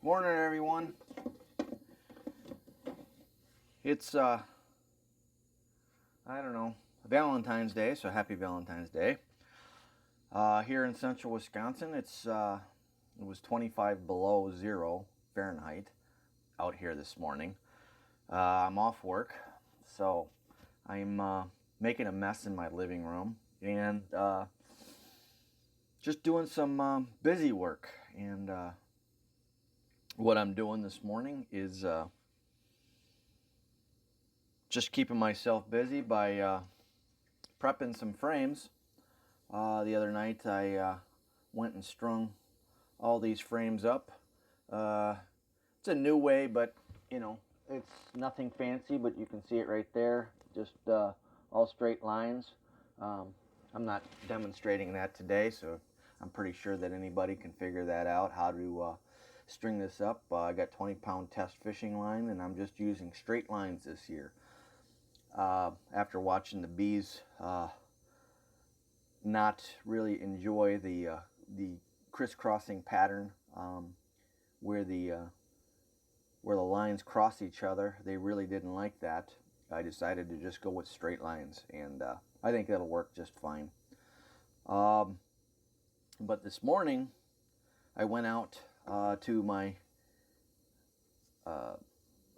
Morning, everyone. It's I don't know, Valentine's Day, so happy Valentine's Day. Here in central Wisconsin, it was 25 below zero Fahrenheit out here this morning. I'm off work, so I'm making a mess in my living room and just doing some busy work. And what I'm doing this morning is just keeping myself busy by prepping some frames. The other night I went and strung all these frames up. It's a new way, but it's nothing fancy, but you can see it right there. Just all straight lines. I'm not demonstrating that today, so I'm pretty sure that anybody can figure that out, how to string this up. I got 20-pound test fishing line, and I'm just using straight lines this year. After watching the bees not really enjoy the crisscrossing pattern, where the lines cross each other, they really didn't like that. I decided to just go with straight lines, and I think that'll work just fine. But this morning, I went out to my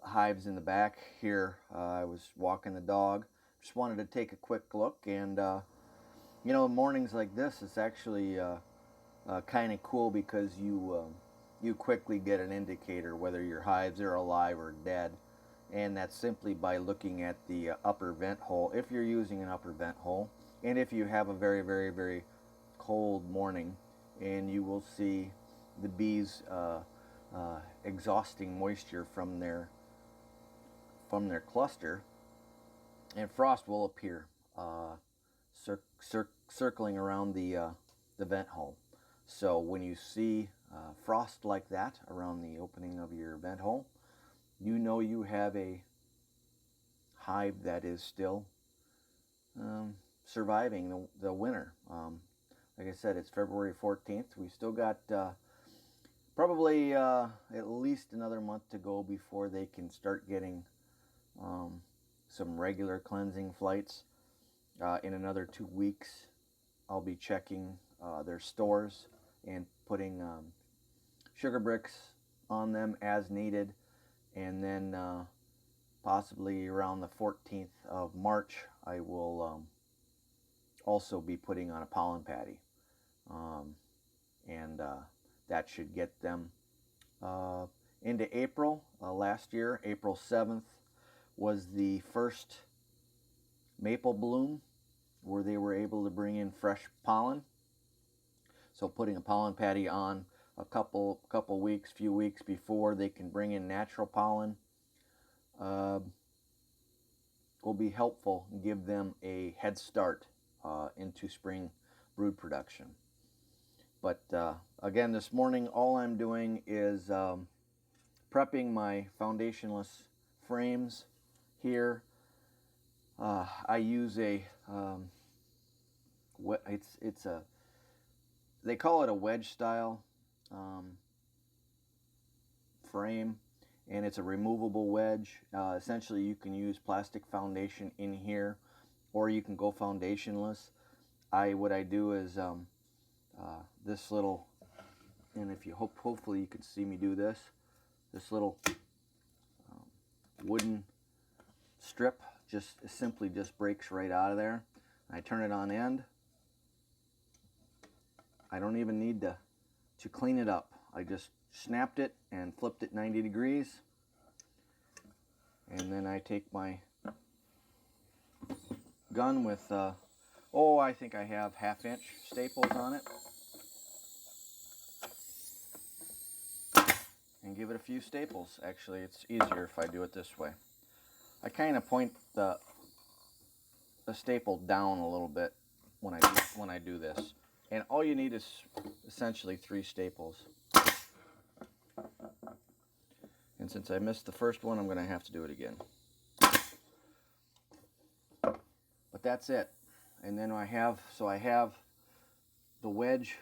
hives in the back here. I was walking the dog. Just wanted to take a quick look, and mornings like this, it's actually kind of cool because you quickly get an indicator whether your hives are alive or dead, and that's simply by looking at the upper vent hole, if you're using an upper vent hole, and if you have a very, very, very cold morning, and you will see the bees exhausting moisture from their cluster, and frost will appear circling around the vent hole. So when you see frost like that around the opening of your vent hole, you know you have a hive that is still surviving the winter. Like I said, it's February 14th. We still got probably at least another month to go before they can start getting some regular cleansing flights. In another 2 weeks, I'll be checking their stores and putting sugar bricks on them as needed, and then possibly around the 14th of March, I will also be putting on a pollen patty, and that should get them into April. Last year, April 7th, was the first maple bloom where they were able to bring in fresh pollen. So putting a pollen patty on a few weeks before they can bring in natural pollen will be helpful and give them a head start into spring brood production. But again, this morning, all I'm doing is prepping my foundationless frames here. I use they call it a wedge style frame, and it's a removable wedge. Essentially, you can use plastic foundation in here, or you can go foundationless. What I do is this little, and if you hopefully you can see me do this. This little wooden strip simply breaks right out of there. I turn it on end. I don't even need to clean it up. I just snapped it and flipped it 90 degrees. And then I take my gun with, I think I have 1/2-inch staples on it. And give it a few staples. Actually, it's easier if I do it this way. I kind of point the staple down a little bit when I do this, and all you need is essentially 3 staples. And since I missed the first one, I'm going to have to do it again. But that's it. And then I have the wedge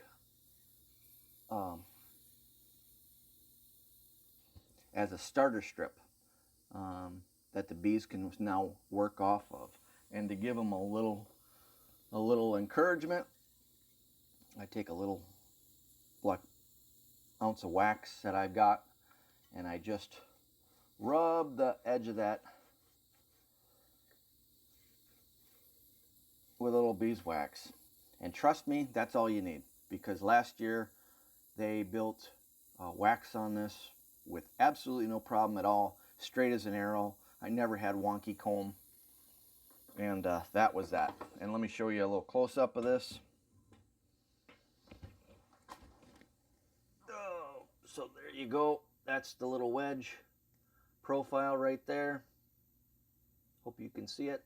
as a starter strip that the bees can now work off of. And to give them a little encouragement, I take a little like ounce of wax that I've got, and I just rub the edge of that with a little beeswax. And trust me, that's all you need, because last year they built wax on this with absolutely no problem at all, straight as an arrow. I never had wonky comb, and that was that. And let me show you a little close-up of this. Oh, so there you go. That's the little wedge profile right there. Hope you can see it.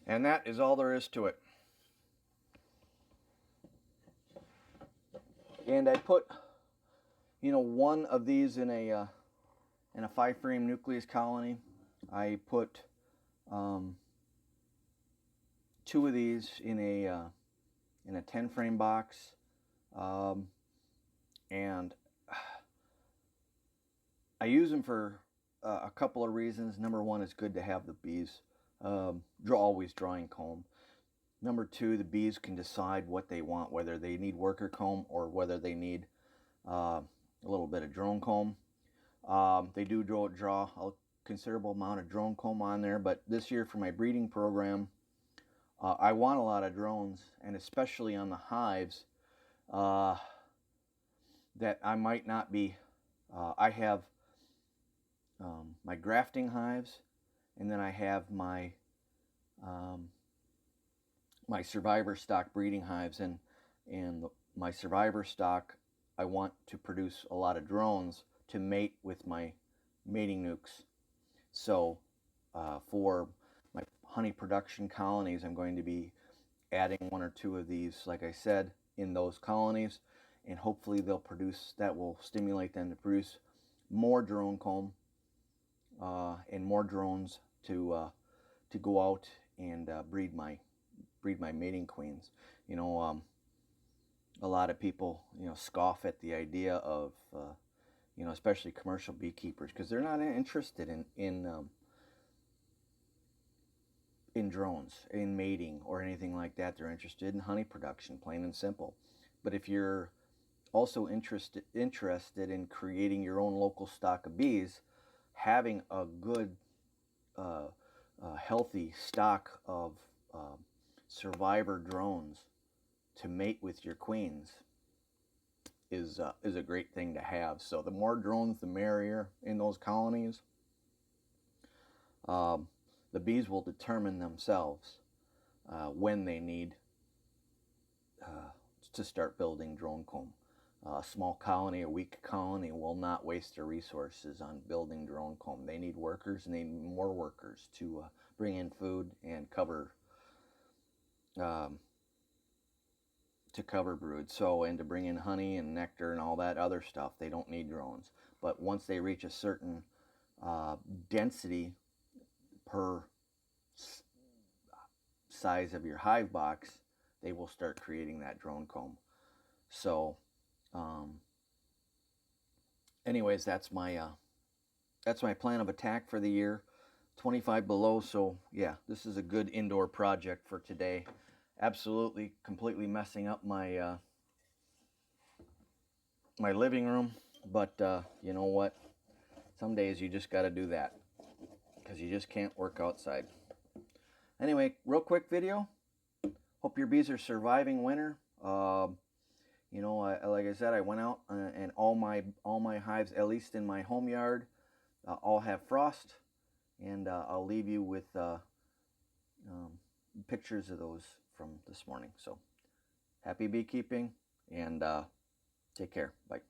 And that is all there is to it. And I put, one of these in a 5-frame nucleus colony. I put 2 of these in a 10-frame box, and I use them for a couple of reasons. Number one, it's good to have the bees always drawing comb. Number two, the bees can decide what they want, whether they need worker comb or whether they need a little bit of drone comb. They do draw a considerable amount of drone comb on there, but this year for my breeding program, I want a lot of drones, and especially on the hives that I might not be. I have my grafting hives, and then I have my my survivor stock breeding hives, and my survivor stock, I want to produce a lot of drones to mate with my mating nukes. So for my honey production colonies, I'm going to be adding 1 or 2 of these, like I said, in those colonies, and hopefully that will stimulate them to produce more drone comb and more drones to go out and breed my mating queens. A lot of people scoff at the idea of especially commercial beekeepers, because they're not interested in drones, in mating or anything like that. They're interested in honey production, plain and simple. But if you're also interested in creating your own local stock of bees, having a good healthy stock of survivor drones to mate with your queens is a great thing to have. So the more drones, the merrier in those colonies. The bees will determine themselves when they need to start building drone comb. A small colony, a weak colony, will not waste their resources on building drone comb. They need workers, and they need more workers to bring in food and cover brood. So, and to bring in honey and nectar and all that other stuff, they don't need drones. But once they reach a certain density per size of your hive box, they will start creating that drone comb. So anyways, that's my plan of attack for the year. 25 below. So yeah, this is a good indoor project for today. Absolutely completely messing up my my living room, but you know what, some days you just got to do that, because you just can't work outside. Anyway, real quick video. Hope your bees are surviving winter. Like I said, I went out and all my hives, at least in my home yard, all have frost, and I'll leave you with pictures of those from this morning. So happy beekeeping, and take care. Bye.